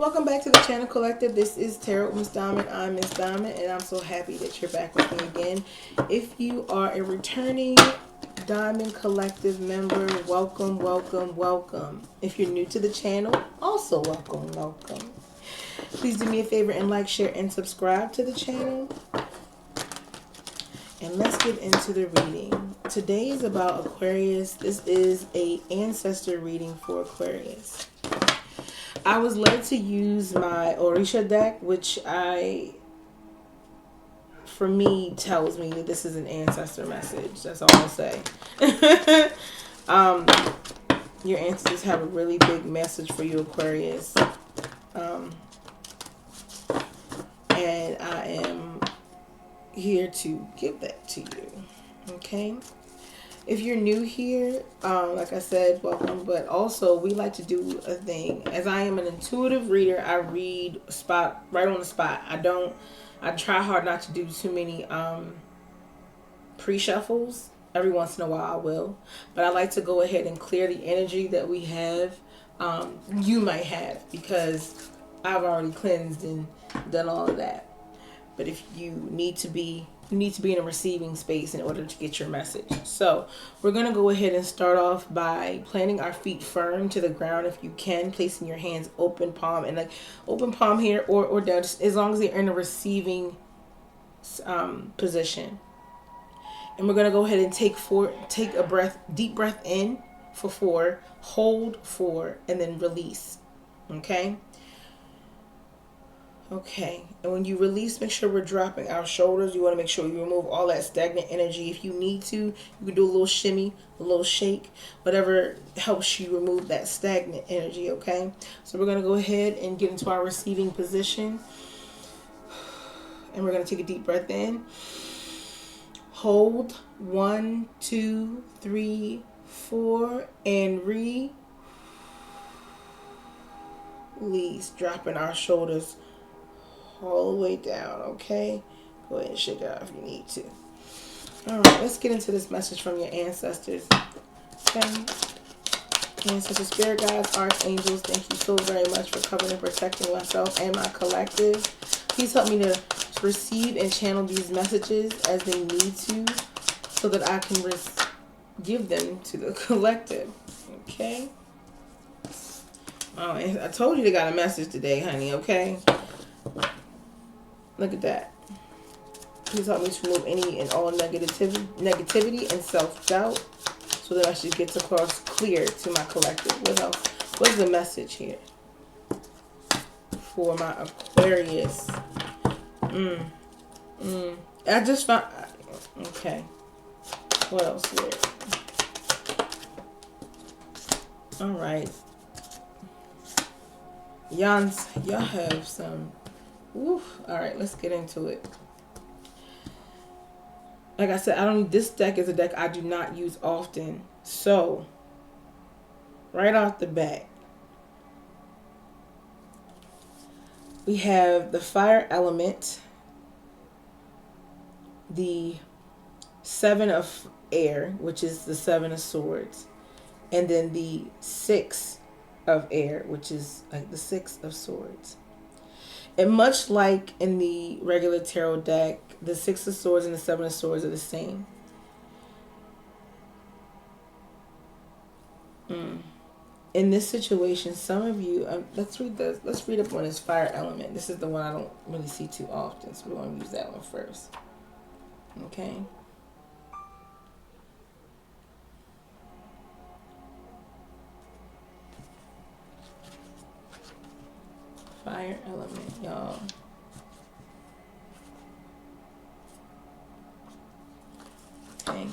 Welcome back to the channel collective. This is Tarot with Miss Diamond. I'm Miss Diamond and I'm so happy that you're back with me again. If you are a returning Diamond Collective member, welcome, welcome, welcome. If you're new to the channel, also welcome, welcome. Please do me a favor and like, share, and subscribe to the channel. And let's get into the reading. Today is about Aquarius. This is a ancestor reading for Aquarius. I was led to use my Orisha deck, which for me, tells me that this is an ancestor message. That's all I'll say. Your ancestors have a really big message for you, Aquarius. And I am here to give that to you. Okay? If you're new here, like I said, welcome. But also, we like to do a thing. As I am an intuitive reader, I read right on the spot. I try hard not to do too many pre-shuffles. Every once in a while I will. But I like to go ahead and clear the energy that we have, you might have, because I've already cleansed and done all of that. But if you need to be in a receiving space in order to get your message. So we're going to go ahead and start off by planting our feet firm to the ground if you can, placing your hands open palm and like open palm here or down, just as long as they're in a receiving position. And we're going to go ahead and take a deep breath in for 4, hold 4, and then release. Okay? Okay, and when you release, make sure we're dropping our shoulders. You want to make sure you remove all that stagnant energy. If you need to, you can do a little shimmy, a little shake, whatever helps you remove that stagnant energy, okay? So we're going to go ahead and get into our receiving position. And we're going to take a deep breath in. Hold 1, 2, 3, 4, and release, dropping our shoulders all the way down, okay? Go ahead and shake it out if you need to. Alright, let's get into this message from your ancestors. Okay? Ancestors, spirit guides, archangels, thank you so very much for covering and protecting myself and my collective. Please help me to receive and channel these messages as they need to so that I can give them to the collective. Okay? Oh, I told you they got a message today, honey, okay? Look at that. Please help me to remove any and all negativity and self-doubt so that I should get across clear to my collective. What else? What is the message here for my Aquarius? I just found... Okay. What else here? Alright. Y'all have some... Oof. Alright, let's get into it. Like I said, this deck is a deck I do not use often. So, right off the bat, we have the fire element, the 7 of air, which is the 7 of swords, and then the 6 of air, which is like the 6 of swords. And much like in the regular tarot deck, the 6 of swords and the 7 of swords are the same. In this situation, some of you, let's read up on this fire element. This is the one I don't really see too often, so we're going to use that one first. Okay. Fire element, y'all. Okay.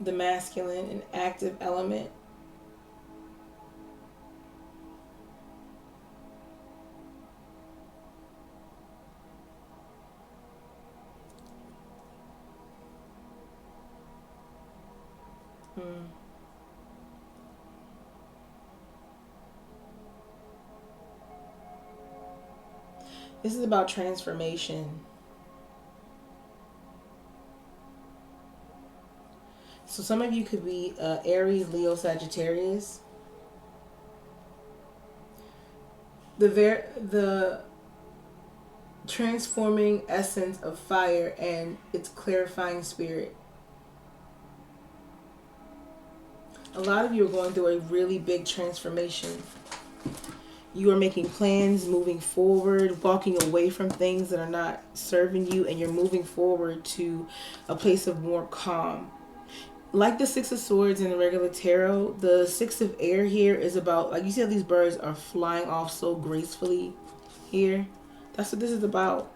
The masculine and active element. This is about transformation. So some of you could be Aries, Leo, Sagittarius. the transforming essence of fire and its clarifying spirit. A lot of you are going through a really big transformation. You are making plans, moving forward, walking away from things that are not serving you, and you're moving forward to a place of more calm. Like the Six of Swords in the regular tarot, the Six of Air here is about, like you see how these birds are flying off so gracefully here? That's what this is about.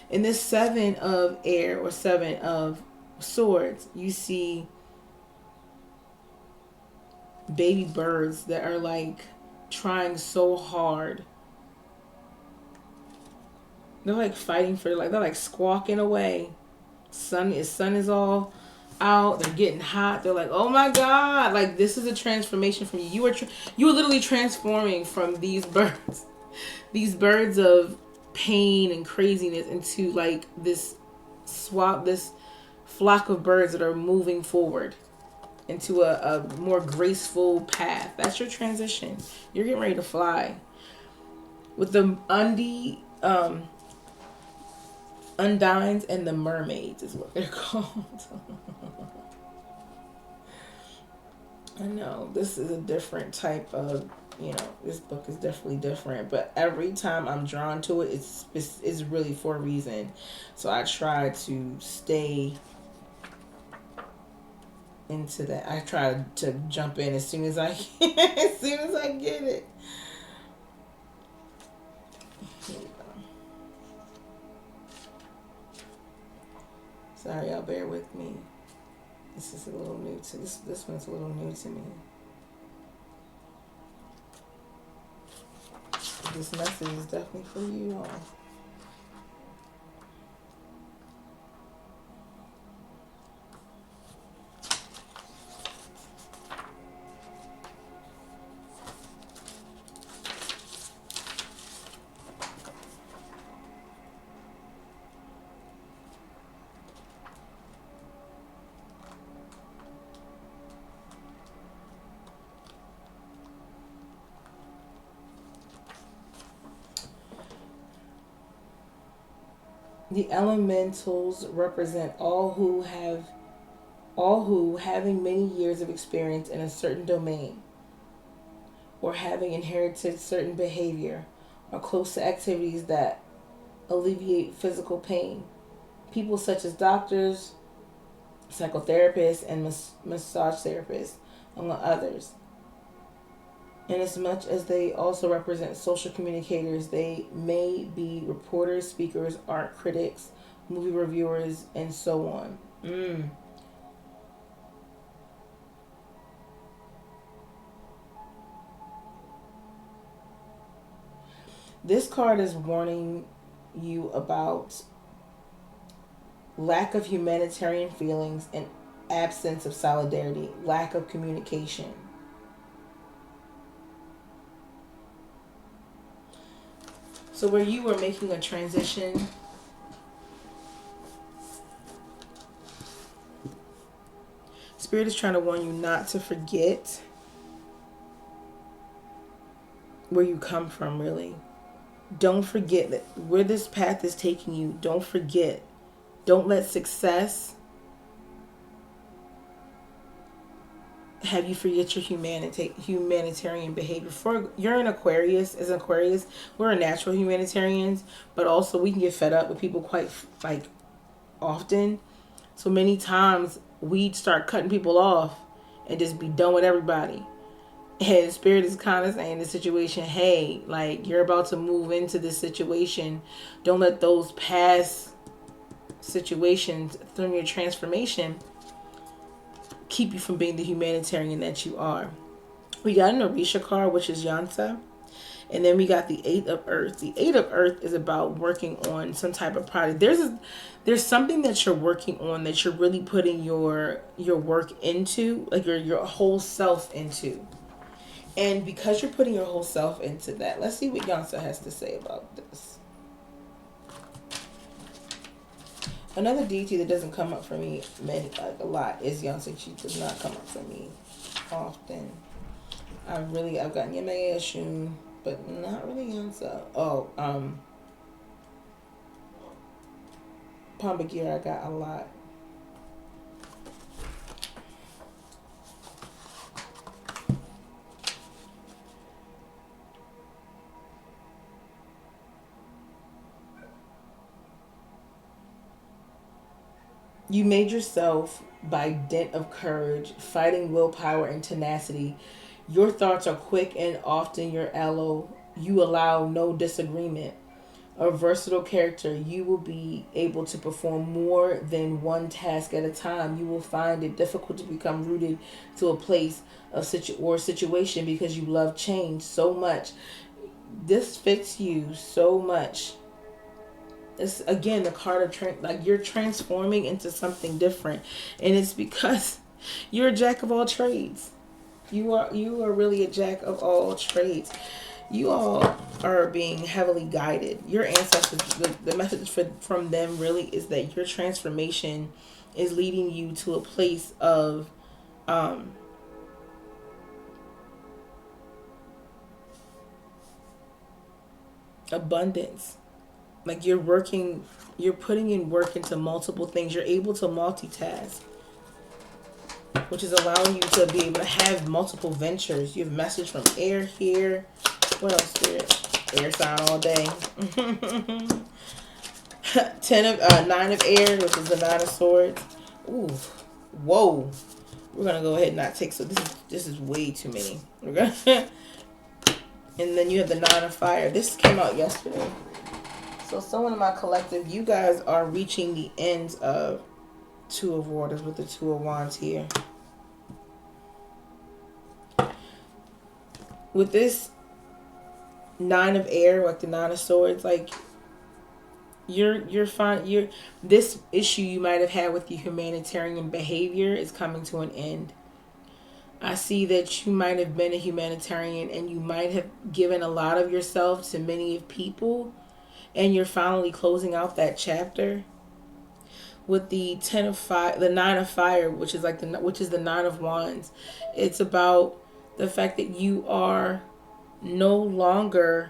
In this Seven of Air or Seven of Swords, you see baby birds that are like trying so hard. They're like fighting for, like, they're like squawking away. Sun is all out. They're getting hot. They're like, oh my God, like this is a transformation from you. You are literally transforming from these birds of pain and craziness into like this flock of birds that are moving forward into a more graceful path. That's your transition. You're getting ready to fly. With the undines and the mermaids is what they're called. I know this is a different type of, this book is definitely different, but every time I'm drawn to it, it's really for a reason. So I try to stay into that. I try to jump in as soon as I can, as soon as I get it. Here we go. Sorry, y'all, bear with me. This is a little new to this one's a little new to me. This message is definitely for you all. The elementals represent all who, having many years of experience in a certain domain, or having inherited certain behavior, are close to activities that alleviate physical pain. People such as doctors, psychotherapists, and massage therapists, among others. Inasmuch as they also represent social communicators, they may be reporters, speakers, art critics, movie reviewers, and so on. This card is warning you about lack of humanitarian feelings and absence of solidarity, lack of communication. So where you were making a transition, Spirit is trying to warn you not to forget where you come from, really. Don't forget that where this path is taking you. Don't forget. Don't let success have you forget your humanitarian behavior. You're an Aquarius. As an Aquarius, we're natural humanitarians, but also we can get fed up with people quite often. So many times we start cutting people off and just be done with everybody. And Spirit is kind of saying in this situation, hey, like, you're about to move into this situation. Don't let those past situations through your transformation keep you from being the humanitarian that you are. We got an Orisha card, which is Yansa. And then we got the Eight of Earth. The Eight of Earth is about working on some type of project. There's something that you're working on that you're really putting your work into, like your whole self into. And because you're putting your whole self into that, let's see what Yansa has to say about this. Another deity that doesn't come up for me a lot is Yansa. She does not come up for me often. I've gotten Yemaya Shun. but not really young self. Oh, Pombagira, I got a lot. You made yourself by dint of courage, fighting willpower and tenacity. Your thoughts are quick and often your aloe. You allow no disagreement. A versatile character, you will be able to perform more than one task at a time. You will find it difficult to become rooted to a place of situation because you love change so much. This fits you so much. It's again the card of like you're transforming into something different, and it's because you're a jack of all trades. You are really a jack of all trades. You all are being heavily guided. Your ancestors, the message from them really is that your transformation is leading you to a place of abundance. Like you're putting in work into multiple things. You're able to multitask, which is allowing you to be able to have multiple ventures. You have a message from air here. What else, Spirit? Air sign all day. 9 of air, which is the 9 of swords. Ooh, whoa. We're gonna go ahead and not take. So this is way too many. We're gonna, and then you have the 9 of fire. This came out yesterday. So someone in my collective, you guys are reaching the ends of 2 of waters with the 2 of wands here. With this 9 of air, like the 9 of swords, like you're fine. This issue you might have had with your humanitarian behavior is coming to an end. I see that you might have been a humanitarian and you might have given a lot of yourself to many people, and you're finally closing out that chapter with the 10 of fire, the 9 of fire, which is the 9 of wands. It's about the fact that you are no longer,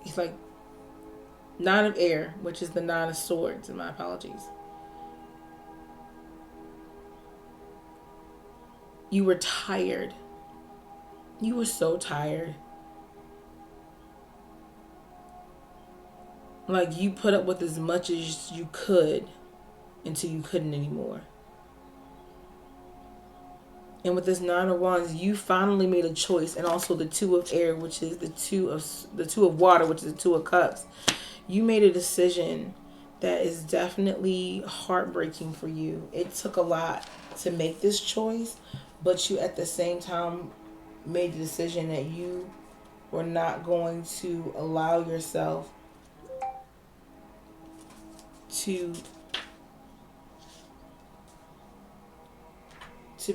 it's like 9 of air, which is the 9 of swords, and my apologies. You were tired. You were so tired. Like you put up with as much as you could until you couldn't anymore. And with this 9 of wands, you finally made a choice, and also the 2 of air, which is the 2 of water, which is the 2 of cups. You made a decision that is definitely heartbreaking for you. It took a lot to make this choice, but you at the same time made the decision that you were not going to allow yourself to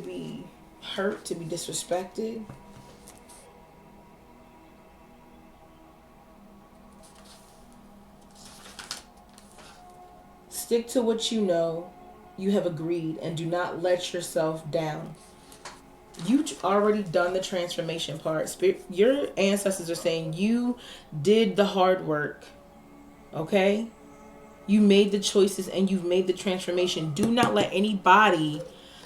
be hurt, to be disrespected. Stick to what you know you have agreed, and do not let yourself down. You've already done the transformation part. Your ancestors are saying you did the hard work. Okay? You made the choices and you've made the transformation. Do not let anybody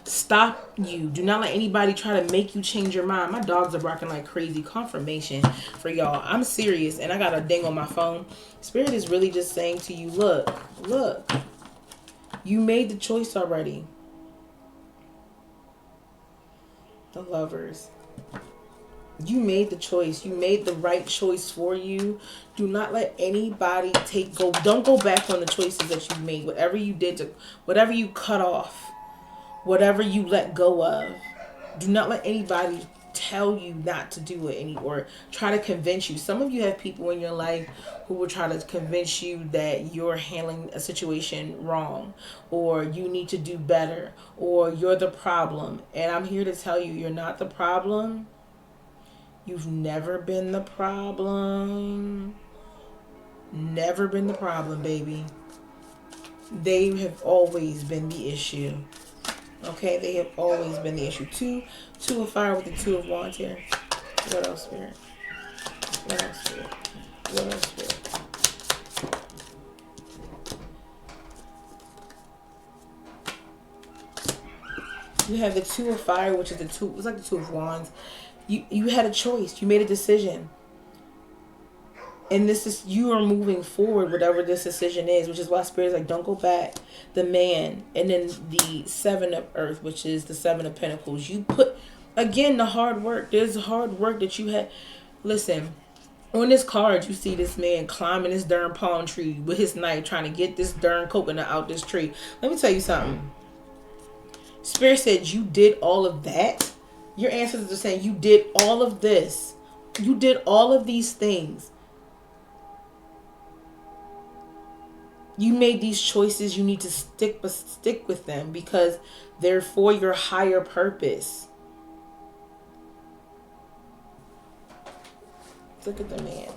stop you. Do not let anybody try to make you change your mind. My dogs are barking like crazy. Confirmation for y'all. I'm serious, and I got a ding on my phone. Spirit is really just saying to you, look. You made the choice already. The Lovers. You made the choice. You made the right choice for you. Do not let anybody don't go back on the choices that you made. Whatever you did, whatever you cut off, whatever you let go of, do not let anybody tell you not to do it or try to convince you. Some of you have people in your life who will try to convince you that you're handling a situation wrong, or you need to do better, or you're the problem. And I'm here to tell you, you're not the problem. You've never been the problem. Never been the problem, baby. They have always been the issue. Okay, they have always been the issue. Two of fire with the 2 of wands here. What else, Spirit? What else, Spirit? What else, Spirit? You have the Two of Fire, which is the two. It's like the Two of Wands. You had a choice. You made a decision, and this is, you are moving forward, whatever this decision is. Which is why Spirit is like, don't go back. The Man, and then the Seven of Earth, which is the Seven of Pentacles. You put, again, the hard work. There's hard work that you had. Listen, on this card, you see this man climbing this darn palm tree with his knife, trying to get this darn coconut out this tree. Let me tell you something. Spirit said you did all of that. Your ancestors are saying you did all of this. You did all of these things. You made these choices. You need to stick with them because they're for your higher purpose. Look at the Man.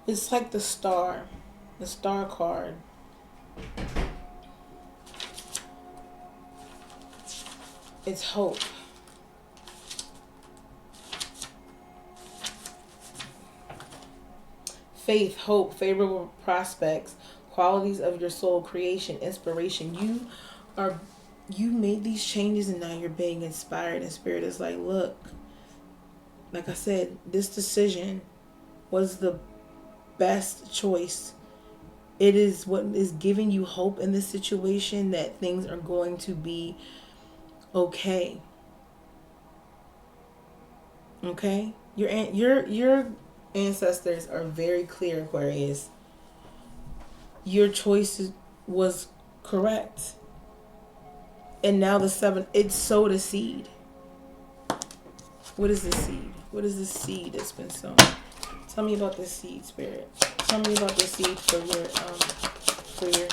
It's like the Star card. It's hope. Faith, hope, favorable prospects, qualities of your soul, creation, inspiration. You made these changes and now you're being inspired, and Spirit is like, look, like I said, this decision was the best choice. It is what is giving you hope in this situation, that things are going to be okay. Okay? Your ancestors are very clear, Aquarius. Your choice was correct. And now the 7, it sowed a seed. What is the seed? What is the seed that's been sown? Tell me about this seed, Spirit. Tell me about this seed for your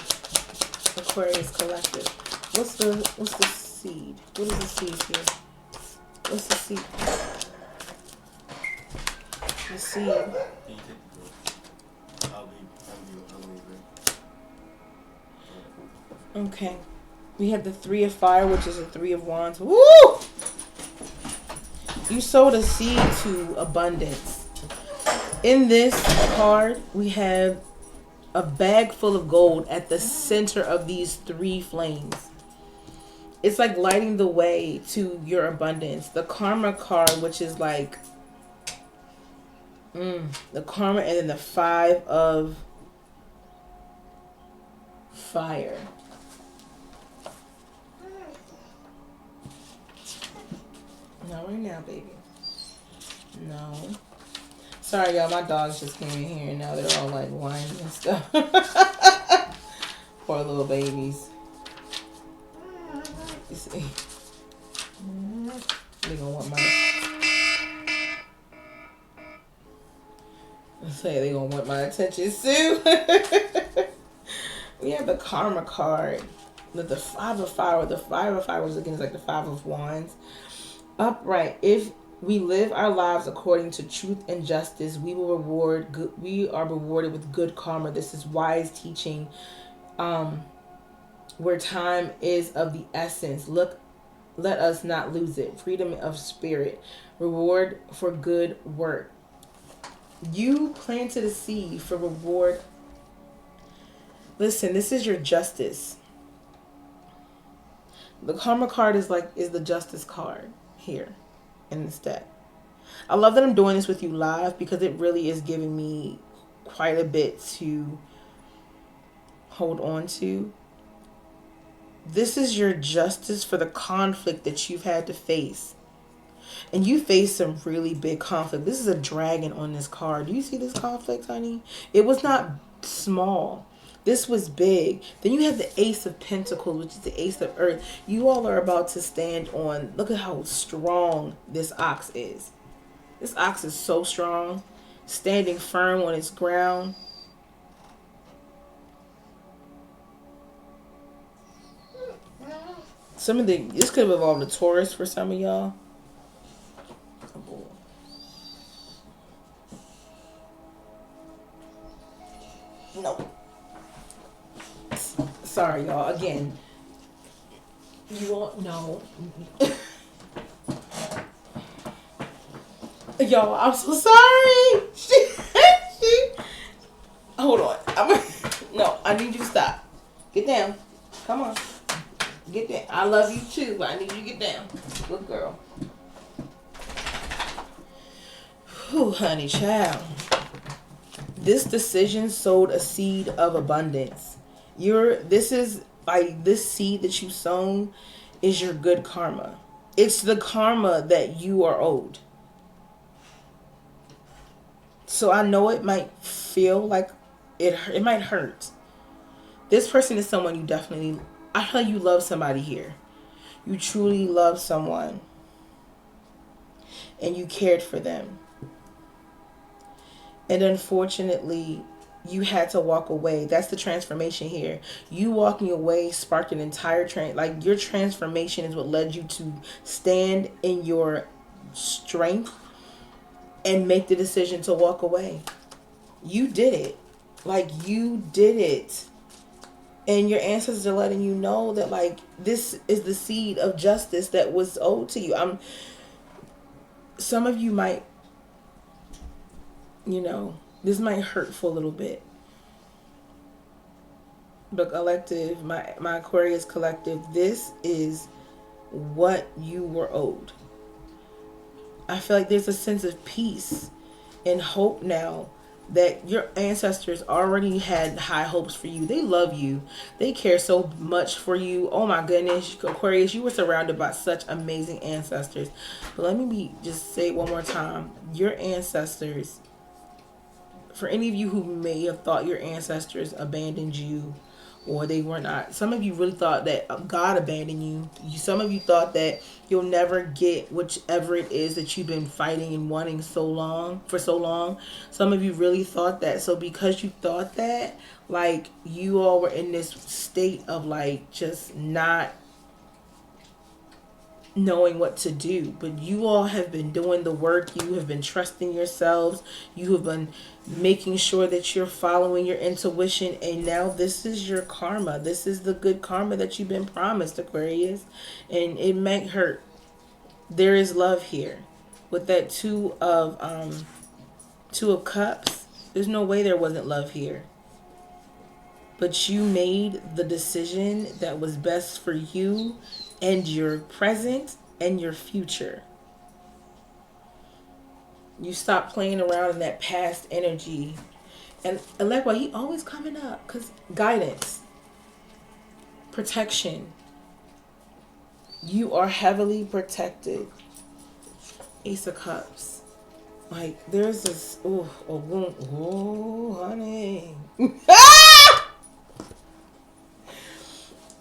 Aquarius collective. What's the seed? What is the seed here? What's the seed? The seed. Okay. We have the Three of Fire, which is the Three of Wands. Woo! You sowed a seed to abundance. In this card, we have a bag full of gold at the center of these 3 flames. It's like lighting the way to your abundance. The Karma card, which is like the Karma, and then the 5 of Fire. Not right now, baby. No. Sorry, y'all. My dogs just came in here and now they're all like whining and stuff. Poor little babies. You see? They gonna want they gonna want my attention soon. We have the Karma card with the 5 of Fire. The 5 of Fire was again like the 5 of Wands. Upright. If we live our lives according to truth and justice, we are rewarded with good karma. This is wise teaching, where time is of the essence. Let us not lose it. Freedom of spirit. Reward for good work. You planted a seed for reward. Listen, this is your justice. The Karma card is the justice card here in this deck. I love that I'm doing this with you live because it really is giving me quite a bit to hold on to. This is your justice for the conflict that you've had to face. And you face some really big conflict. This is a dragon on this card. Do you see this conflict, honey? It was not small. This was big. Then you have the Ace of Pentacles, which is the Ace of Earth. You all are about to stand on, look at how strong this ox is. This ox is so strong, standing firm on its ground. This could have involved a Taurus for some of y'all. No. Sorry, y'all. Again, you all know. Y'all, I'm so sorry. Hold on. No, I need you to stop. Get down. Come on. Get down. I love you too, but I need you to get down. Good girl. Whew, honey child. This decision sowed a seed of abundance. This seed that you sown is your good karma. It's the karma that you are owed. So I know it might feel like it might hurt. This person is someone you definitely, I feel you love somebody here. You truly love someone. And you cared for them. And unfortunately, you had to walk away. That's the transformation here. You walking away sparked an entire your transformation is what led you to stand in your strength and make the decision to walk away. You did it. You did it. And your ancestors are letting you know that this is the seed of justice that was owed to you. Some of you might, this might hurt for a little bit. But collective, my Aquarius collective, this is what you were owed. I feel like there's a sense of peace and hope now that your ancestors already had high hopes for you. They love you. They care so much for you. Oh my goodness, Aquarius, you were surrounded by such amazing ancestors. But let me just say it one more time. Your ancestors, for any of you who may have thought your ancestors abandoned you, or they were not. Some of you really thought that God abandoned you. Some of you thought that you'll never get whichever it is that you've been fighting and wanting for so long. Some of you really thought that. So because you thought that, you all were in this state of just not knowing what to do. But you all have been doing the work. You have been trusting yourselves. You have been making sure that you're following your intuition, and now this is your karma. This is the good karma that you've been promised, Aquarius. And it might hurt. There is love here. With that two of cups, there's no way there wasn't love here. But you made the decision that was best for you and your present and your future. You stop playing around in that past energy. And Alekwa, he always coming up because guidance, protection. You are heavily protected. Ace of Cups. There's this, honey.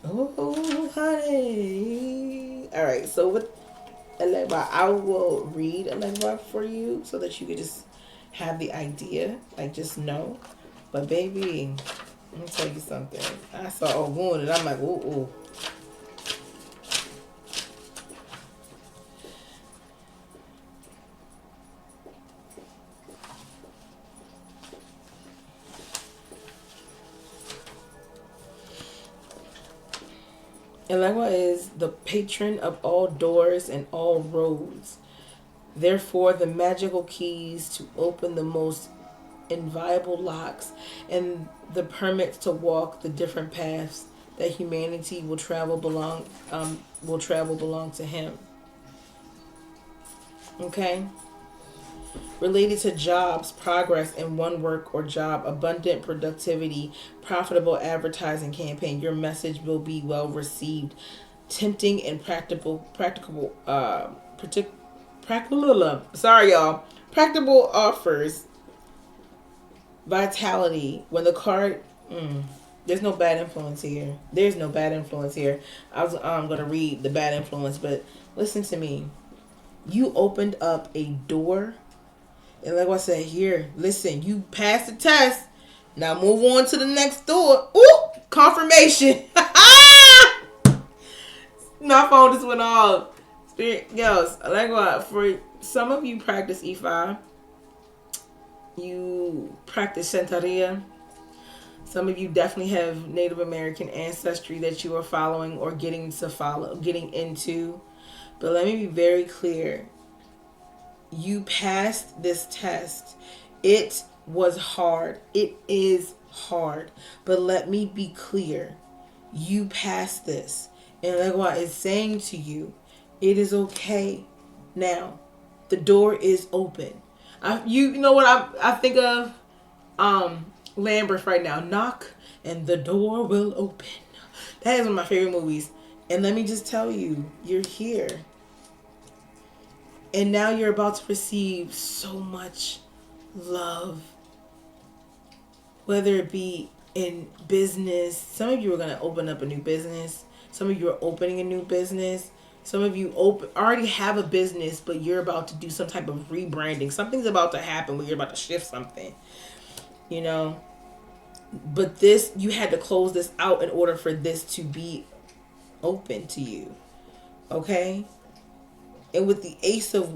Oh, honey. All right, so with Alekwa, I will read Alekwa for you so that you could just have the idea, just know. But baby, let me tell you something. I saw a wound and I'm like, ooh. Alekwa is the patron of all doors and all roads. Therefore, the magical keys to open the most inviolable locks and the permits to walk the different paths that humanity will travel belong to him. Okay? Related to jobs, progress in one work or job, abundant productivity, profitable advertising campaign, your message will be well received. Tempting and practical offers. Vitality. When the card There's no bad influence here. There's no bad influence here. I was going to read the bad influence, but listen to me. You opened up a door. And like I said, here, listen, you passed the test. Now move on to the next door. Ooh, confirmation. My phone just went off. Spirit girls, like what? For some of you practice Ifa. You practice Santeria. Some of you definitely have Native American ancestry that you are following or getting into. But let me be very clear. You passed this test. It was hard. It is hard. But let me be clear. You passed this. And like what it's saying to you, it is okay. Now, the door is open. You know what I think of? Lambert right now. Knock and the door will open. That is one of my favorite movies. And let me just tell you, you're here. And now you're about to receive so much love. Whether it be in business. Some of you are going to open up a new business. Some of you are opening a new business. Some of you already have a business, but you're about to do some type of rebranding. Something's about to happen where you're about to shift something. You know? But this, you had to close this out in order for this to be open to you. Okay? And with the Ace of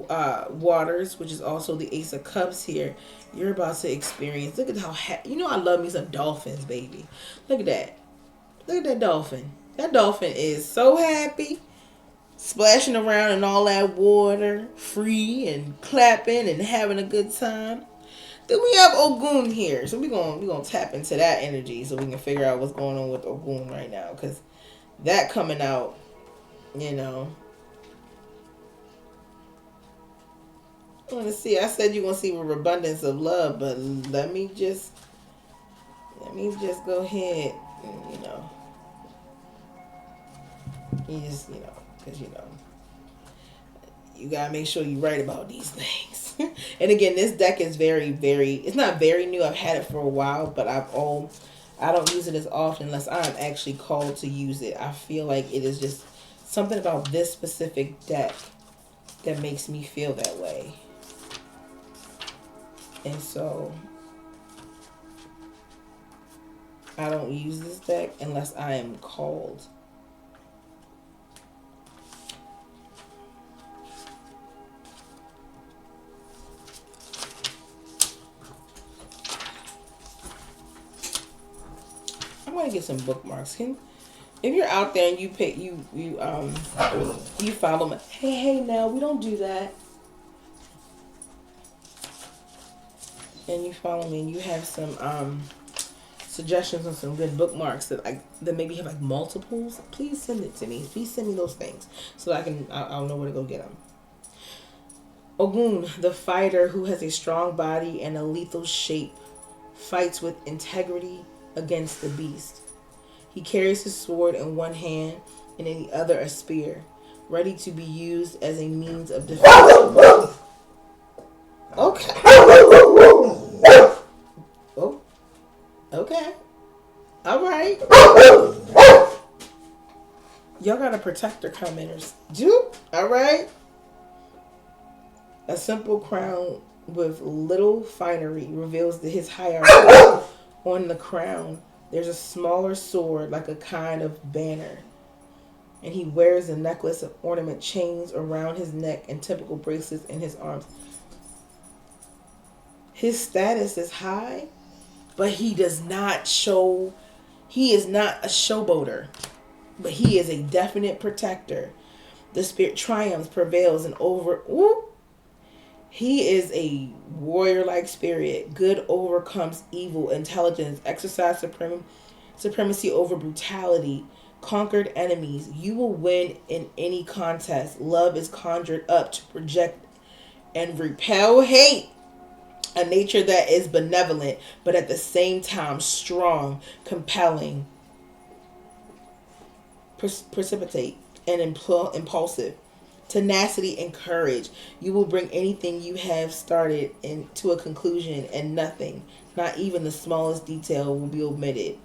Waters, which is also the Ace of Cups here, you're about to experience. Look at how I love me some dolphins, baby. Look at that. Look at that dolphin. That dolphin is so happy, splashing around in all that water, free and clapping and having a good time. Then we have Ogun here, so we're gonna tap into that energy so we can figure out what's going on with Ogun right now, because that coming out, you know. I want to see. I said you're gonna see a abundance of love, but let me just go ahead and, because you gotta make sure you're right about these things. And again, this deck is very, very. It's not very new. I've had it for a while, but I don't use it as often unless I'm actually called to use it. I feel like it is just something about this specific deck that makes me feel that way. And so I don't use this deck unless I am called. I'm gonna get some bookmarks. If you're out there and you follow me, hey now we don't do that. And you follow me and you have some suggestions on some good bookmarks that maybe have like multiples, please send it to me. Please send me those things so that I'll know where to go get them. Ogun, the fighter who has a strong body and a lethal shape, fights with integrity against the beast. He carries his sword in one hand and in the other a spear, ready to be used as a means of defense. Okay. Oh. Okay. All right. Y'all got a protector coming. All right. A simple crown with little finery reveals his hierarchy. On the crown, there's a smaller sword like a kind of banner. And he wears a necklace of ornament chains around his neck and typical bracelets in his arms. His status is high, but he is not a showboater, but he is a definite protector. The spirit triumphs, prevails, and he is a warrior-like spirit. Good overcomes evil. Intelligence, exercise supremacy over brutality, conquered enemies. You will win in any contest. Love is conjured up to project and repel hate. A nature that is benevolent, but at the same time strong, compelling, precipitate, and impulsive. Tenacity and courage. You will bring anything you have started into a conclusion, and nothing, not even the smallest detail, will be omitted.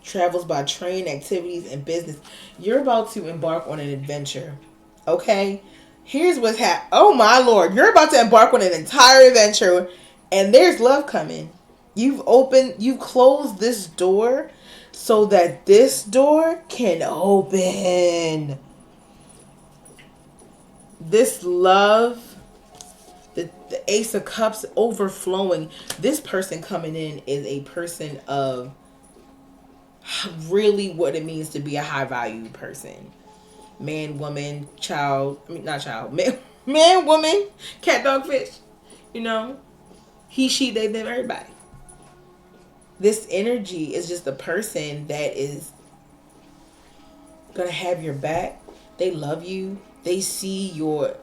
travels by train, activities, and business. You're about to embark on an adventure. Okay? Here's what's happening. Oh my Lord. You're about to embark on an entire adventure, and there's love coming. You've closed this door so that this door can open. This love, the Ace of Cups overflowing. This person coming in is a person of really what it means to be a high value person. Man, woman, child. I mean, not child. Man, woman, cat, dog, fish. You know, he, she, they, them, everybody. This energy is just a person that is gonna have your back. They love you. They see your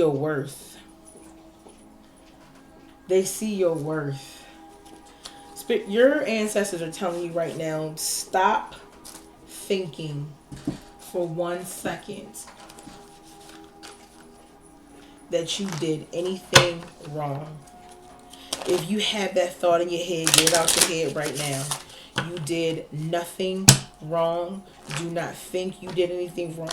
worth. They see your worth. Your ancestors are telling you right now, stop thinking for 1 second that you did anything wrong. If you have that thought in your head, get it out your head right now. You did nothing wrong. Do not think you did anything wrong.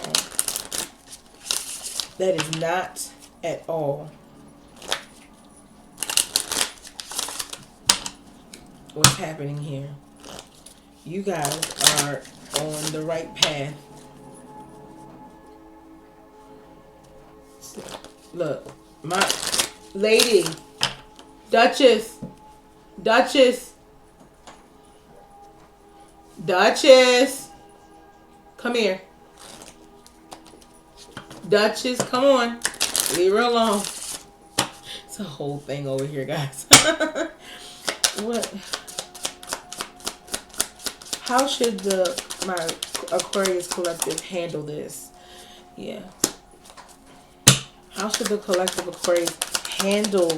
That is not at all what's happening here. You guys are on the right path. Look, my lady, Duchess, come here. Duchess, come on. Leave her alone. It's a whole thing over here, guys. What? How should my Aquarius collective handle this? Yeah. How should the collective Aquarius handle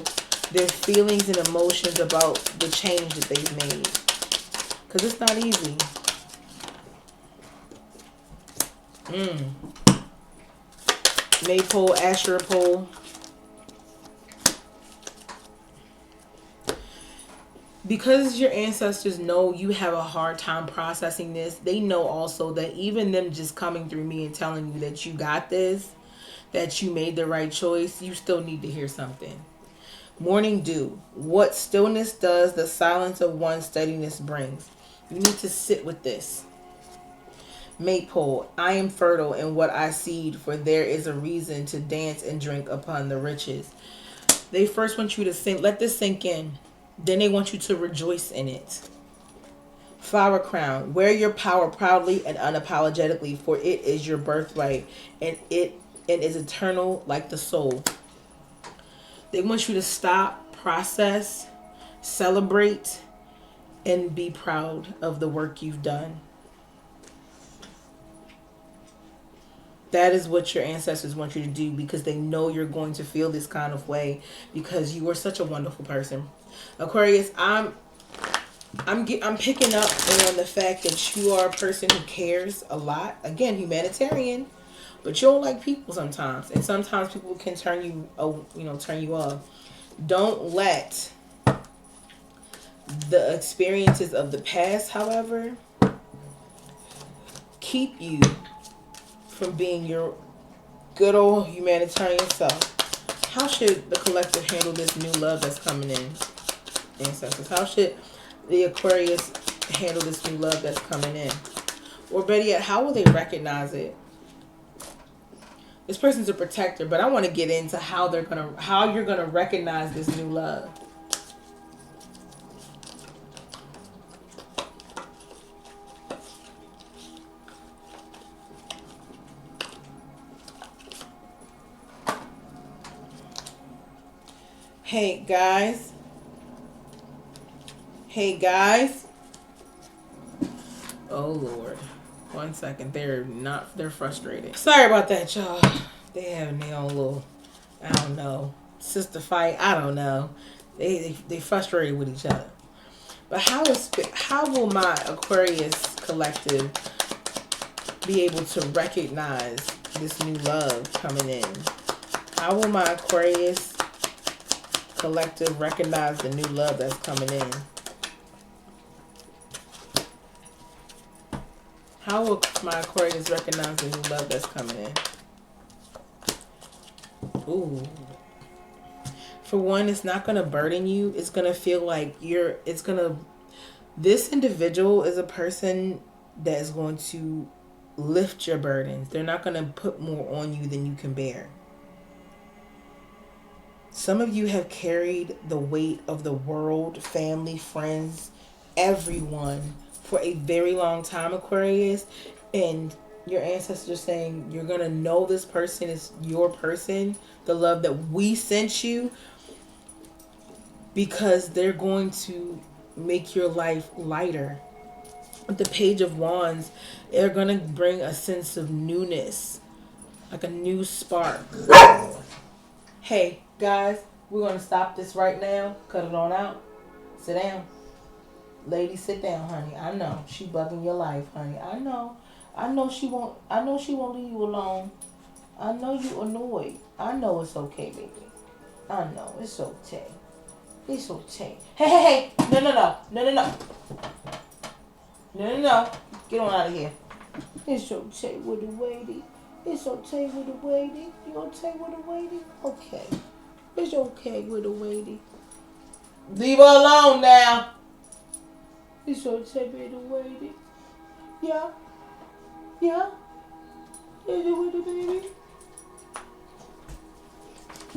their feelings and emotions about the change that they've made? Because it's not easy. Maypole, Asherah pole. Because your ancestors know you have a hard time processing this, they know also that even them just coming through me and telling you that you got this, that you made the right choice, you still need to hear something. Morning dew. What stillness does, the silence of one steadiness brings. You need to sit with this. Maypole. I am fertile in what I seed, for there is a reason to dance and drink upon the riches. They first want you to let this sink in. Then they want you to rejoice in it. Flower crown. Wear your power proudly and unapologetically, for it is your birthright, and it is eternal like the soul. They want you to stop, process, celebrate, and be proud of the work you've done. That is what your ancestors want you to do, because they know you're going to feel this kind of way because you are such a wonderful person. Aquarius, I'm picking up on the fact that you are a person who cares a lot. Again, humanitarian, but you don't like people sometimes, and sometimes people can turn you off. Don't let the experiences of the past, however, keep you from being your good old humanitarian self. How should the collective handle this new love that's coming in, ancestors? How should the Aquarius handle this new love that's coming in? Or better yet, how will they recognize it? This person's a protector, but I want to get into how you're gonna recognize this new love. Hey guys. Oh Lord. 1 second. They're frustrated. Sorry about that, y'all. They having their own little, I don't know, sister fight. I don't know. They frustrated with each other. But how will my Aquarius collective be able to recognize this new love coming in? How will my Aquarius collective recognize the new love that's coming in? How will my Aquarius recognize the new love that's coming in? Ooh. For one, it's not going to burden you. It's going to feel like this individual is a person that is going to lift your burdens. They're not going to put more on you than you can bear. Some of you have carried the weight of the world, family, friends, everyone for a very long time, Aquarius. And your ancestors are saying you're going to know this person is your person, the love that we sent you, because they're going to make your life lighter. With the Page of Wands, they're going to bring a sense of newness, like a new spark. Hey, guys, we're going to stop this right now. Cut it on out. Sit down. Lady, sit down, honey. I know. She bugging your life, honey. I know. I know she won't leave you alone. I know you annoyed. I know it's okay, baby. I know. It's okay. It's okay. Hey. No. No. Get on out of here. It's okay with the lady. It's okay with the lady. You okay with the lady? Okay. It's okay with the lady. Leave her alone now. It's okay with the lady. Yeah. Is it with the baby?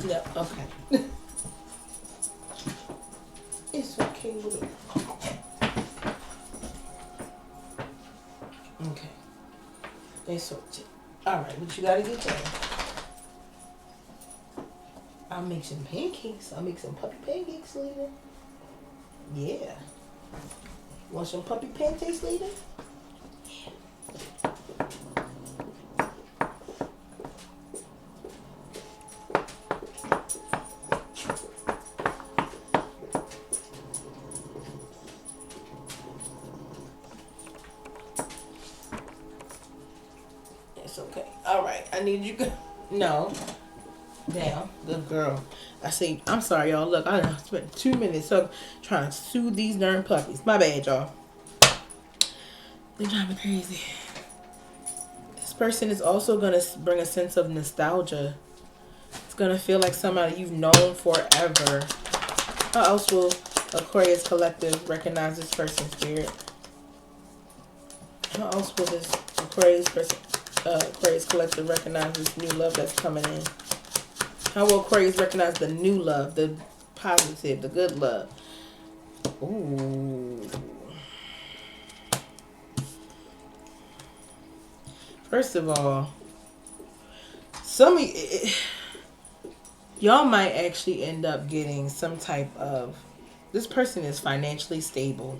No. Okay. It's okay with it. Okay. It's okay. Alright, but you gotta get there. I'll make some pancakes. I'll make some puppy pancakes later. Yeah. Want some puppy pancakes later? Yeah. It's okay. Alright, I need you to... No. Down. Good girl. I say, I'm sorry, y'all. Look, I spent 2 minutes up trying to soothe these darn puppies. My bad, y'all. They drive me crazy. This person is also going to bring a sense of nostalgia. It's going to feel like somebody you've known forever. How else will Aquarius Collective recognize this person's spirit? How else will this Aquarius Collective recognize this new love that's coming in? How will Aquarius recognize the new love, the positive, the good love? Ooh. First of all, y'all might actually end up getting some type of... This person is financially stable.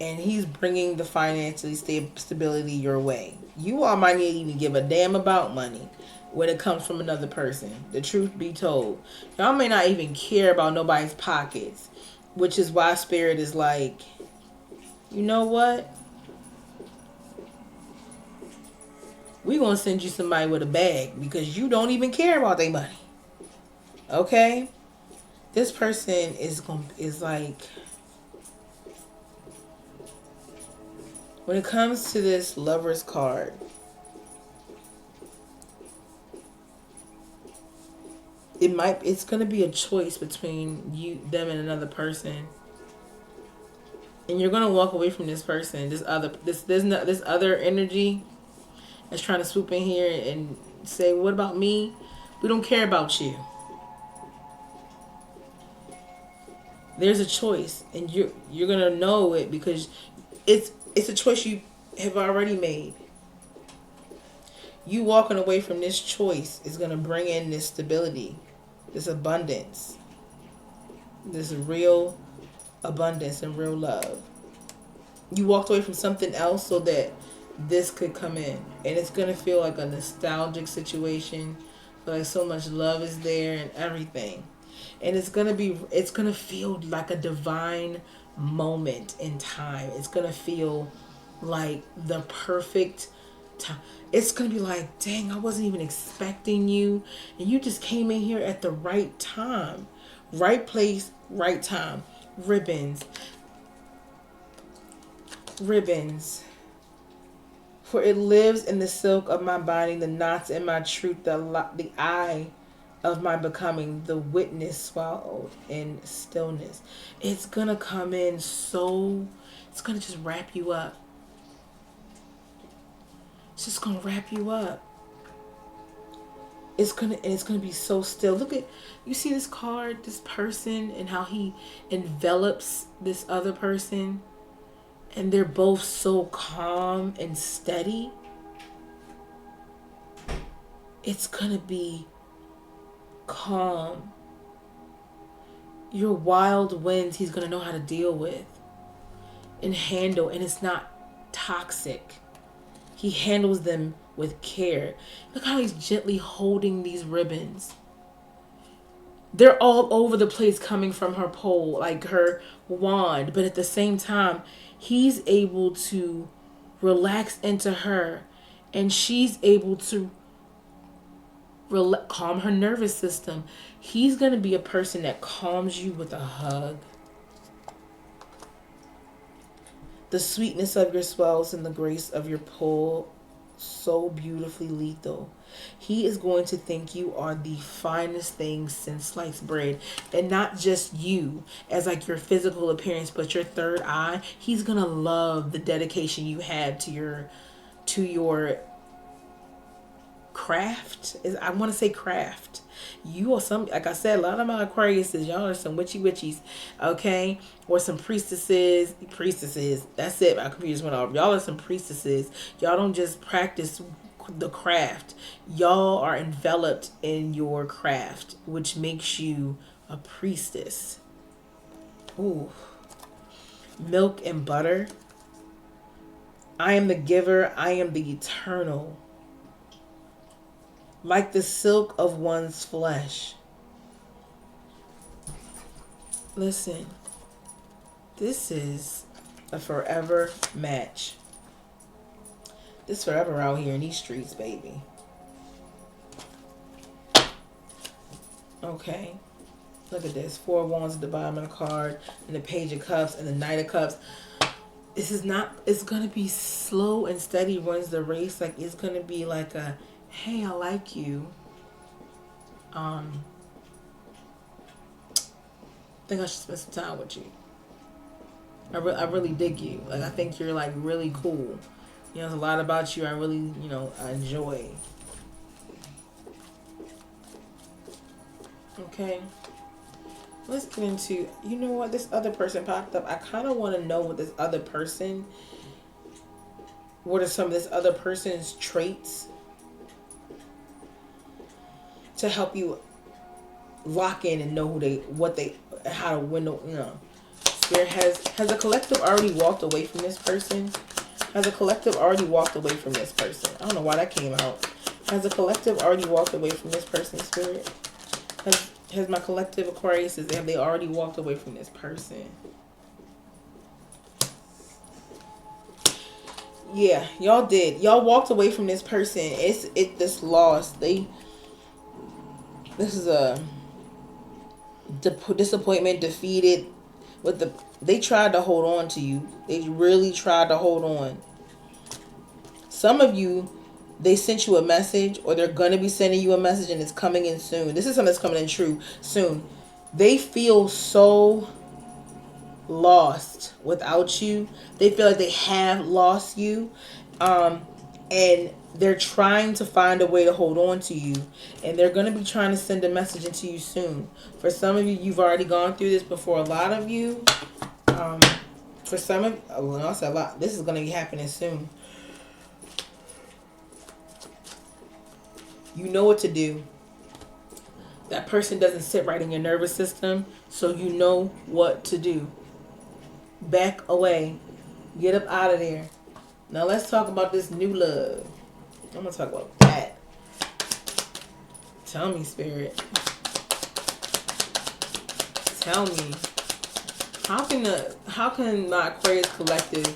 And he's bringing the financially stability your way. You all might not even give a damn about money when it comes from another person. The truth be told. Y'all may not even care about nobody's pockets. Which is why Spirit is like, you know what? We're going to send you somebody with a bag because you don't even care about their money. Okay? This person is like... When it comes to this Lover's card, it's going to be a choice between them and another person. And you're going to walk away from this person, this other energy that's trying to swoop in here and say, what about me? We don't care about you. There's a choice, and you're going to know it because it's a choice you have already made. You walking away from this choice is going to bring in this stability, this abundance, this real abundance and real love. You walked away from something else so that this could come in. And it's going to feel like a nostalgic situation. Like so much love is there and everything. And it's going to feel like a divine moment in time. It's going to feel like the perfect time. It's going to be like, dang, I wasn't even expecting you. And you just came in here at the right time. Right place, right time. Ribbons. For it lives in the silk of my binding, the knots in my truth, the eye of my becoming, the witness swallowed in stillness. It's gonna come in so, it's gonna just wrap you up. It's just gonna wrap you up. It's gonna be so still. Look at, you see this card, this person, and how he envelops this other person, and they're both so calm and steady. It's gonna be calm. Your wild winds he's gonna know how to deal with and handle, and it's not toxic. He handles them with care. Look how he's gently holding these ribbons. They're all over the place coming from her pole, like her wand, but at the same time, he's able to relax into her, and she's able to calm her nervous system. He's going to be a person that calms you with a hug. The sweetness of your swells and the grace of your pull, so beautifully lethal. He is going to think you are the finest thing since sliced bread. And not just you as like your physical appearance, but your third eye. He's going to love the dedication you have to your craft. I want to say craft. You are some, like I said, a lot of my Aquariuses, y'all are some witchies, okay? Or some priestesses. That's it. My computer just went off. Y'all are some priestesses. Y'all don't just practice the craft. Y'all are enveloped in your craft, which makes you a priestess. Ooh. Milk and butter. I am the giver. I am the eternal. Like the silk of one's flesh. Listen, this is a forever match. This forever out here in these streets, baby. Okay. Look at this. 4 of Wands at the bottom of the card, and the Page of Cups, and the Knight of Cups. This is not, it's going to be slow and steady runs the race. Like, it's going to be like a, hey, I like you. I think I should spend some time with you. I really dig you. Like, I think you're like really cool. You know, there's a lot about you I really, I enjoy. Okay. Let's get into, you know what, this other person popped up. I kind of want to know what this other person, what are some of this other person's traits to help you lock in and know how to win, Spirit, has a collective already walked away from this person? Has a collective already walked away from this person? I don't know why that came out. Has a collective already walked away from this person, Spirit? Has my collective Aquarius, have they already walked away from this person? Yeah, y'all did. Y'all walked away from this person. This loss. This is a disappointment, defeated. They tried to hold on to you. They really tried to hold on. Some of you, they sent you a message, or they're going to be sending you a message, and it's coming in soon. This is something that's coming in true soon. They feel so lost without you. They feel like they have lost you. And they're trying to find a way to hold on to you. And they're going to be trying to send a message into you soon. For some of you, you've already gone through this before. A lot of you, for some of, well, I'll say a lot, this is going to be happening soon. You know what to do. That person doesn't sit right in your nervous system, so you know what to do. Back away. Get up out of there. Now let's talk about this new love. I'm going to talk about that. Tell me, Spirit. Tell me. How can my Aquarius collective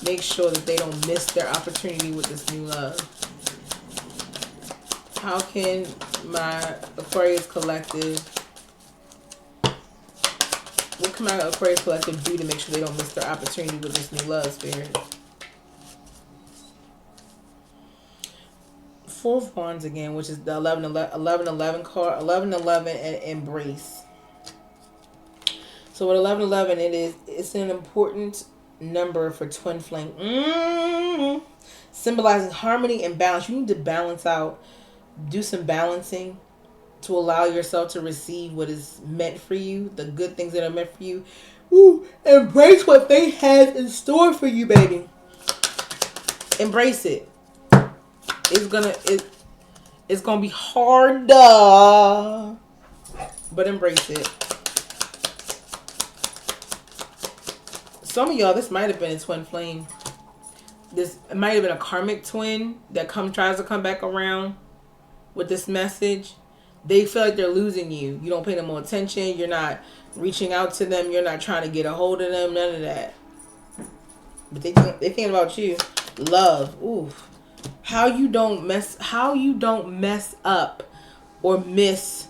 make sure that they don't miss their opportunity with this new love? How can my Aquarius collective, what can my Aquarius collective do to make sure they don't miss their opportunity with this new love, Spirit? Four of Wands again, which is the 11 card, 11 and embrace. So with 11, it's an important number for twin flame. Symbolizing harmony and balance. You need to balance out, do some balancing to allow yourself to receive what is meant for you, the good things that are meant for you. Ooh, embrace what fate has in store for you, baby. Embrace it. It's gonna be hard, but embrace it. Some of y'all, this might have been a twin flame. This might have been a karmic twin that tries to come back around with this message. They feel like they're losing you. You don't pay them more attention. You're not reaching out to them. You're not trying to get a hold of them. None of that. But they thinking about you. Love. Ooh. How you don't mess up or miss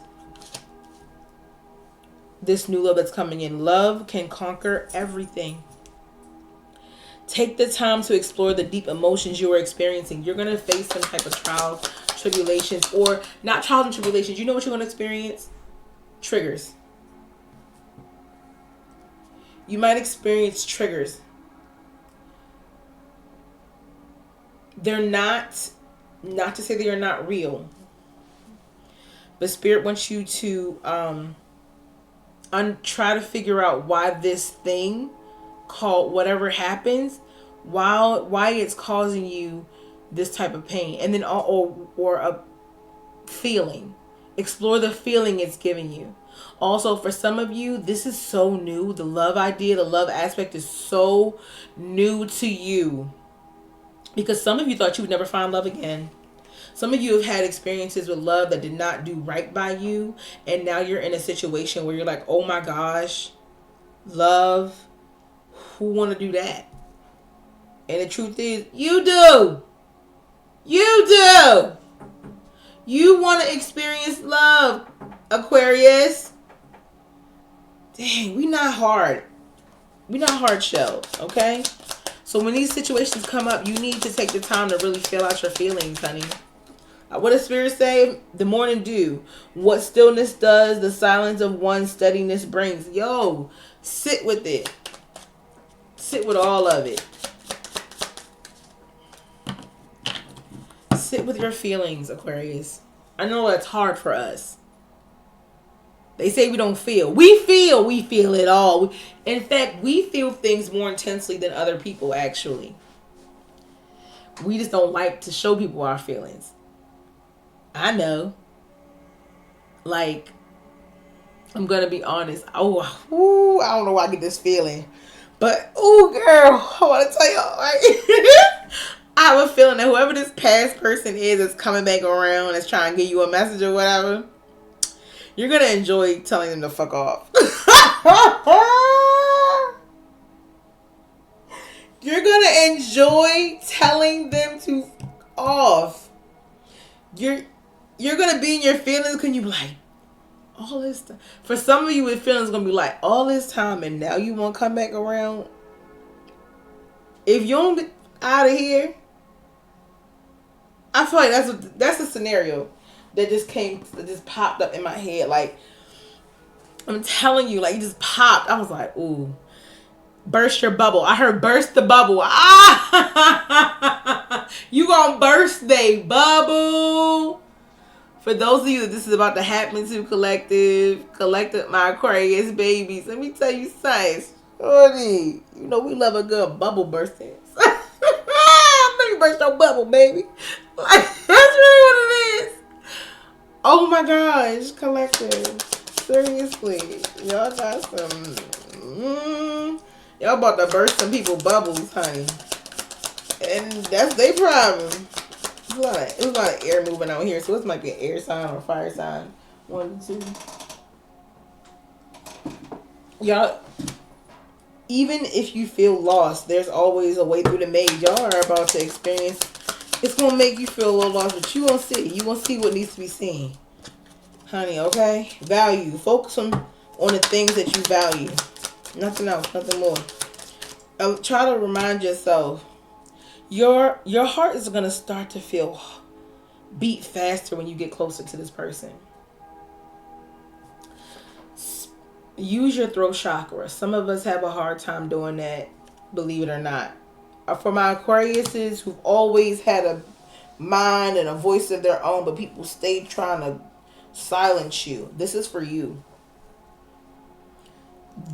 this new love that's coming in. Love can conquer everything. Take the time to explore the deep emotions you are experiencing. You're going to face some type of trials, tribulations, or not trials and tribulations. You know what you're going to experience? Triggers. You might experience triggers. They're not to say they are not real, but Spirit wants you to try to figure out why this thing called whatever happens, why it's causing you this type of pain, and then or a feeling. Explore the feeling it's giving you. Also, for some of you, this is so new. The love idea, the love aspect is so new to you. Because some of you thought you would never find love again. Some of you have had experiences with love that did not do right by you. And now you're in a situation where you're like, oh my gosh, love, who want to do that? And the truth is, you do. You do. You want to experience love, Aquarius. Dang, we not hard. We not hard shells, okay? So when these situations come up, you need to take the time to really feel out your feelings, honey. What does Spirit say? The morning dew. What stillness does, the silence of one steadiness brings. Yo, sit with it. Sit with all of it. Sit with your feelings, Aquarius. I know that's hard for us. They say we don't feel. We feel it all. In fact, we feel things more intensely than other people, actually. We just don't like to show people our feelings. I know. Like, I'm going to be honest. I don't know why I get this feeling. But, girl, I want to tell y'all, right? I have a feeling that whoever this past person is coming back around, is trying to give you a message or whatever, you're going to enjoy telling them to fuck off. You're going to enjoy telling them to fuck off. You're going to be in your feelings because you be like, all this time. For some of you, with feelings going to be like, all this time and now you want to come back around? If you don't get out of here, I feel like that's a scenario that just popped up in my head. Like, I'm telling you, like, it just popped. I was like, ooh, burst your bubble. I heard burst the bubble. You gonna burst they bubble. For those of you that this is about to happen to, collective my Aquarius babies, let me tell you something. Shorty, you know we love a good bubble bursting. Let me burst your bubble, baby. Like, that's really what it is. Oh my gosh, collective. Seriously. Y'all got some... y'all about to burst some people's bubbles, honey. And that's their problem. There's a lot of air moving out here, so it might be an air sign or a fire sign. 1, 2. Y'all, even if you feel lost, there's always a way through the maze. Y'all are about to experience... It's going to make you feel a little lost, but you won't see. You won't see what needs to be seen. Honey, okay? Value. Focus on the things that you value. Nothing else. Nothing more. Try to remind yourself. Your heart is going to start to feel beat faster when you get closer to this person. Use your throat chakra. Some of us have a hard time doing that, believe it or not. For my Aquariuses who've always had a mind and a voice of their own, but people stay trying to silence you, this is for you.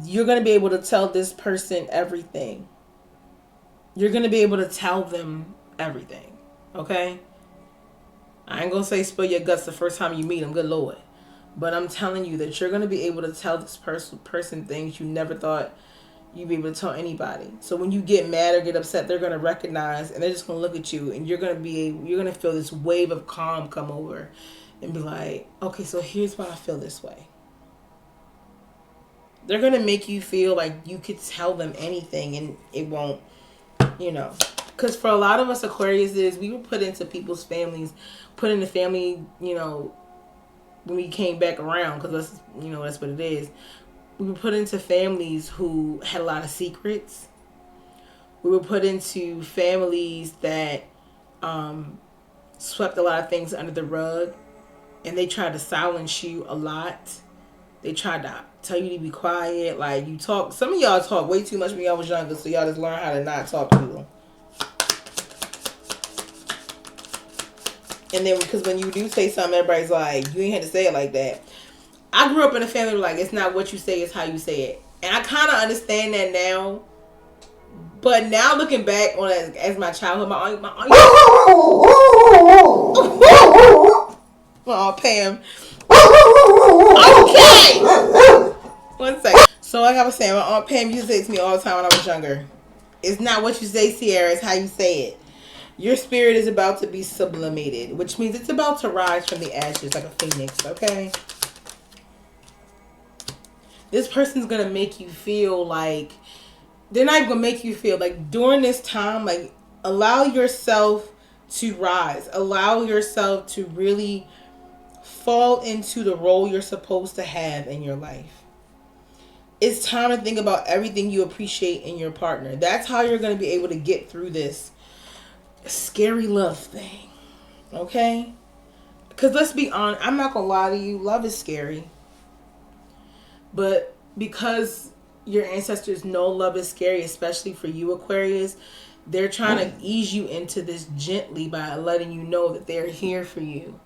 You're going to be able to tell this person everything. You're going to be able to tell them everything. Okay? I ain't going to say spill your guts the first time you meet them. Good Lord. But I'm telling you that you're going to be able to tell this person things you never thought you'd be able to tell anybody. So when you get mad or get upset, they're going to recognize, and they're just going to look at you, and you're going to feel this wave of calm come over and be like, okay, so here's why I feel this way. They're going to make you feel like you could tell them anything, and it won't, because for a lot of us Aquariuses, we were put into people's families, put in the family, when we came back around, because that's what it is. We were put into families who had a lot of secrets. We were put into families that swept a lot of things under the rug, and they tried to silence you a lot. They tried to tell you to be quiet. Like, you talk. Some of y'all talk way too much when y'all was younger, so y'all just learn how to not talk to them. And then, because when you do say something, everybody's like, you ain't had to say it like that. I grew up in a family like, it's not what you say, it's how you say it. And I kind of understand that now. But now looking back on it as my childhood, my aunt oh, Pam. Okay. 1 second. So like I was saying, my Aunt Pam used to say to me all the time when I was younger, it's not what you say, Sierra, it's how you say it. Your spirit is about to be sublimated, which means it's about to rise from the ashes like a phoenix, okay? This person's going to make you feel like, they're not even going to make you feel like during this time, like, allow yourself to rise. Allow yourself to really fall into the role you're supposed to have in your life. It's time to think about everything you appreciate in your partner. That's how you're going to be able to get through this scary love thing. Okay? Because let's be honest, I'm not going to lie to you. Love is scary. But because your ancestors know love is scary, especially for you, Aquarius, they're trying to ease you into this gently by letting you know that they're here for you.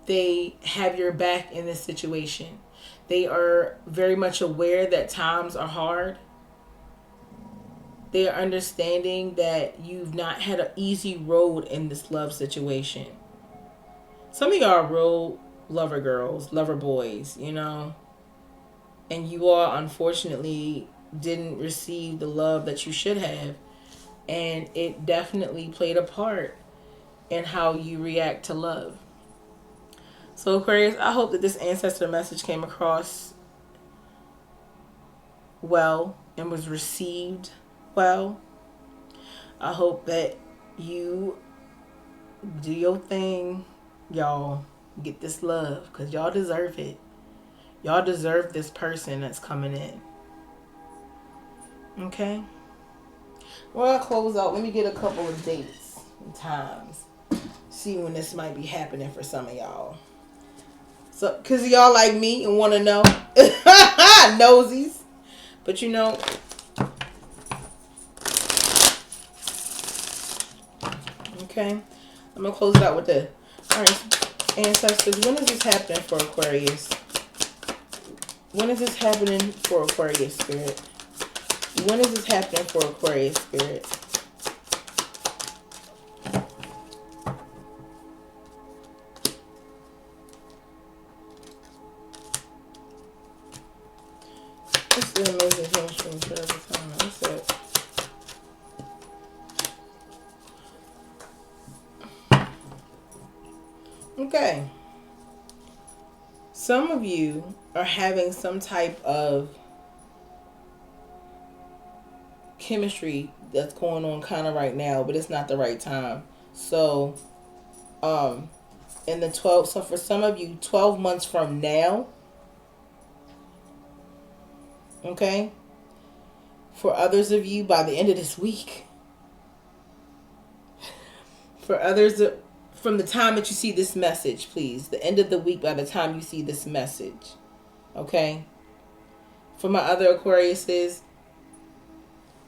They have your back in this situation. They are very much aware that times are hard. They are understanding that you've not had an easy road in this love situation. Some of y'all are real lover girls, lover boys, and you all unfortunately didn't receive the love that you should have, and it definitely played a part in how you react to love. So Aquarius, I hope that this ancestor message came across well and was received well. I hope that you do your thing, y'all. Get this love, because y'all deserve it. Y'all deserve this person that's coming in. Okay? Well, I'll close out. Let me get a couple of dates and times. See when this might be happening for some of y'all. So, because y'all like me and want to know. Nosies. But okay. I'm going to close it out with the... Alright, ancestors, when is this happening for Aquarius? When is this happening for Aquarius spirit? When is this happening for Aquarius spirit? This is amazing chemistry and forever time. What's that? Okay. Some of you are having some type of chemistry that's going on kind of right now, but it's not the right time. So, in the 12, so for some of you, 12 months from now, okay? For others of you, by the end of this week. For from the time that you see this message, please. The end of the week by the time you see this message. Okay? For my other Aquariuses,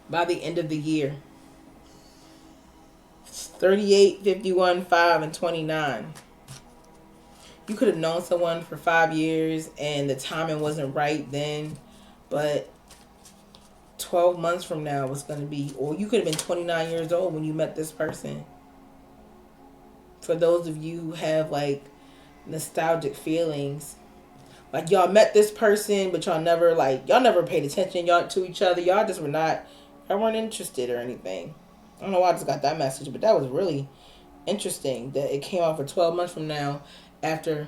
by the end of the year. 38, 51, 5, and 29. You could have known someone for 5 years and the timing wasn't right then, but 12 months from now was going to be, or you could have been 29 years old when you met this person. For those of you who have like nostalgic feelings, like y'all met this person, but y'all never paid attention y'all to each other. Y'all weren't interested or anything. I don't know why I just got that message, but that was really interesting that it came out for 12 months from now after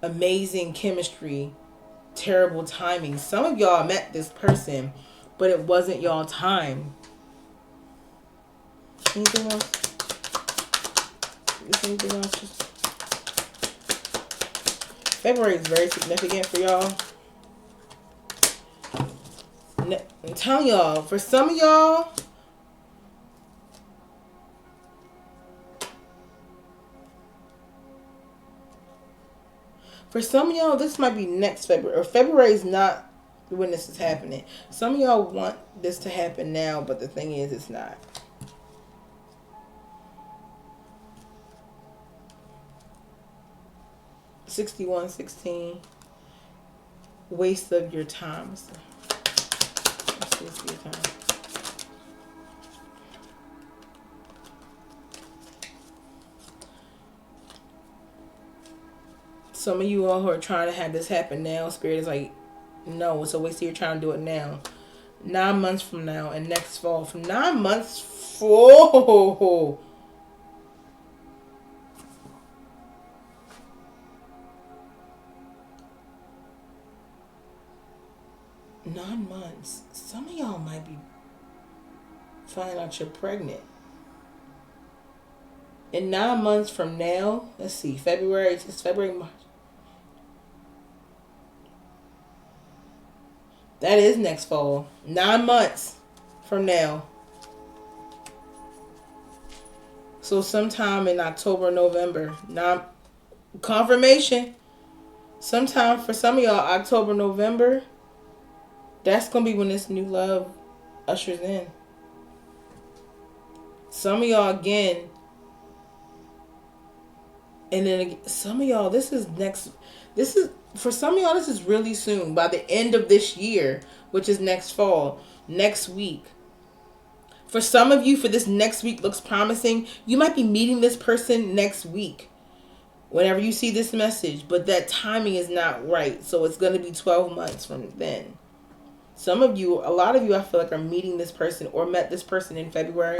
amazing chemistry, terrible timing. Some of y'all met this person, but it wasn't y'all time. Anything else? Anything else? February is very significant for y'all. I'm telling y'all, for some of y'all, this might be next February. Or February is not when this is happening. Some of y'all want this to happen now, but the thing is, it's not. $61.16. Waste of your time. Waste of your time. Some of you all who are trying to have this happen now, Spirit is like, no, it's a waste of your time to do it now. 9 months from now and next fall. From 9 months for 9 months. Some of y'all might be finding out you're pregnant. In 9 months from now, let's see, February, March. That is next fall. 9 months from now. So sometime in October, November. Confirmation. Sometime for some of y'all, October, November. That's going to be when this new love ushers in. Some of y'all again. And then some of y'all, for some of y'all, this is really soon. By the end of this year, which is next fall, next week. For some of you, for this next week looks promising. You might be meeting this person next week. Whenever you see this message. But that timing is not right. So it's going to be 12 months from then. Some of you, a lot of you, I feel like are meeting this person or met this person in February.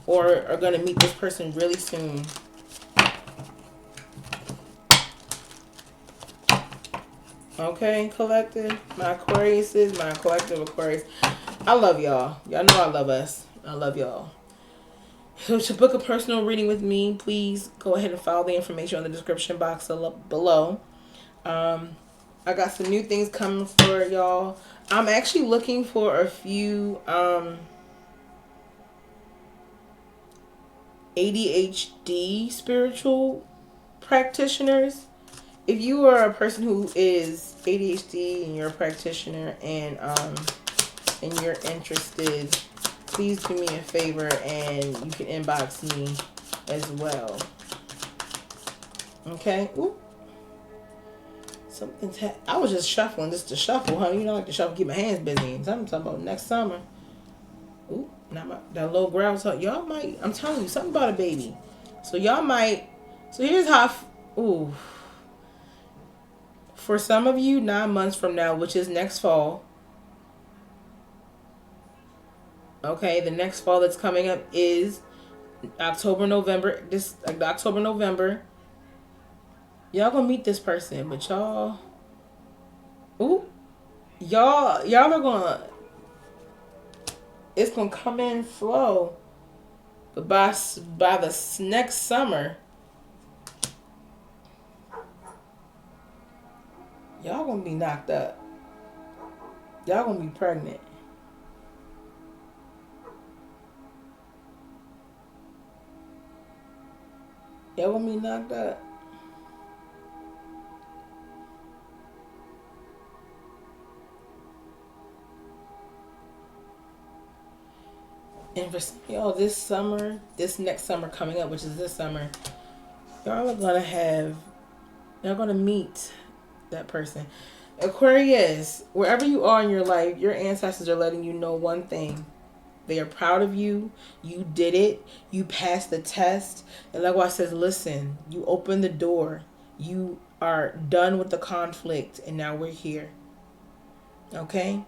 Or are going to meet this person really soon. Okay, collective. My Aquariuses, my collective Aquarius. I love y'all. Y'all know I love us. I love y'all. So to book a personal reading with me, please go ahead and follow the information on the description box below. I got some new things coming for y'all. I'm actually looking for a few ADHD spiritual practitioners. If you are a person who is ADHD and you're a practitioner and you're interested, please do me a favor and you can inbox me as well. Okay? Ooh. I was just shuffling just to shuffle, honey. You know, I like to shuffle, keep my hands busy. I'm talking about next summer. Ooh, that low growl. So y'all might, I'm telling you, something about a baby. So y'all might, so here's how, ooh. For some of you, 9 months from now, which is next fall. Okay, the next fall that's coming up is October, November. October, November. Y'all gonna meet this person, but y'all are gonna, it's gonna come in slow. But by the next summer, y'all gonna be knocked up. Y'all gonna be pregnant. Y'all gonna be knocked up. And for y'all, this summer, this next summer coming up, which is this summer, y'all are gonna have, y'all gonna meet that person. Aquarius, wherever you are in your life, your ancestors are letting you know one thing. They are proud of you. You did it. You passed the test. And like what I says, listen, you opened the door. You are done with the conflict, and now we're here. Okay?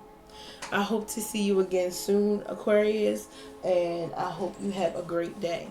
I hope to see you again soon, Aquarius, and I hope you have a great day.